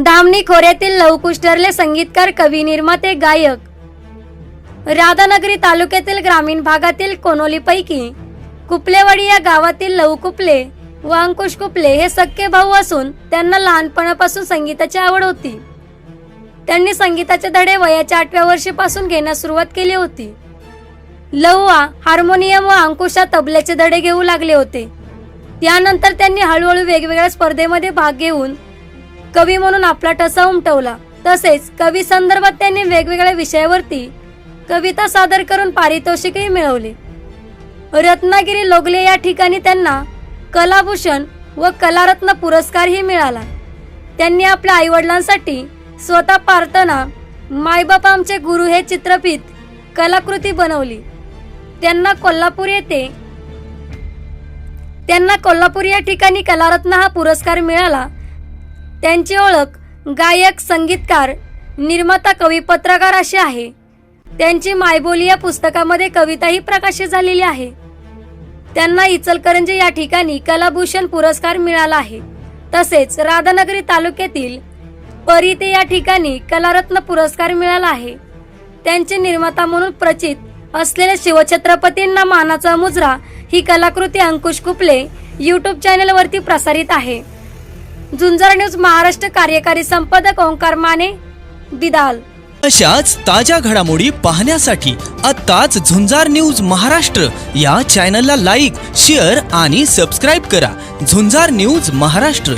धामणी खोऱ्यातील लवकुश ठरले संगीतकार, कवी, निर्माते, गायक. राधानगरी तालुक्यातील ग्रामीण भागातील कोनोलीपैकी कुपलेवाडी या गावातील लहू कुपले व अंकुश कुपले हे सख्खे भाऊ असून त्यांना लहानपणापासून संगीताची आवड होती. त्यांनी संगीताचे धडे वयाच्या 8व्या वर्षापासून घेण्यास सुरुवात केली होती. लहूआ हार्मोनियम व अंकुशा तबल्याचे धडे घेऊ लागले होते. त्यानंतर त्यांनी हळूहळू वेगवेगळ्या स्पर्धेमध्ये भाग घेऊन कवी म्हणून आपला ठसा उमटवला. तसेच कवी संदर्भात त्यांनी वेगवेगळ्या विषयावरती कविता सादर करून पारितोषिकही मिळवले. रत्नागिरी लोगले या ठिकाणी त्यांना कलाभूषण व कलारत्न पुरस्कारही मिळाला. त्यांनी आपल्या आईवडिलांसाठी स्वतः प्रार्थना, मायबाप आमचे गुरु हे चित्रफित कलाकृती बनवली. त्यांना कोल्हापूर या ठिकाणी कलारत्न हा पुरस्कार मिळाला. त्यांची ओळख गायक, संगीतकार, निर्माता, कवी, पत्रकार अशी आहे. त्यांची मायबोली या पुस्तकामध्ये कविताही प्रकाशित झालेली आहे. त्यांना इचलकरंजी या ठिकाणी कलाभूषण पुरस्कार मिळाला आहे. तसेच राधानगरी तालुक्यातील परिते या ठिकाणी कलारत्न पुरस्कार मिळाला आहे. त्यांचे निर्माता म्हणून प्रचित असलेल्या शिवछत्रपतींना मानाचा मुजरा ही कलाकृती अंकुश कुपले यूट्यूब चॅनलवरती प्रसारित आहे. झुंजार न्यूज महाराष्ट्र कार्यकारी संपादक ओंकार माने, बिदाल. अशाच ताज्या घडामोडी पाहण्यासाठी आत्ताच झुंजार न्यूज महाराष्ट्र या चॅनलला लाईक, शेअर आणि सबस्क्राईब करा. झुंजार न्यूज महाराष्ट्र.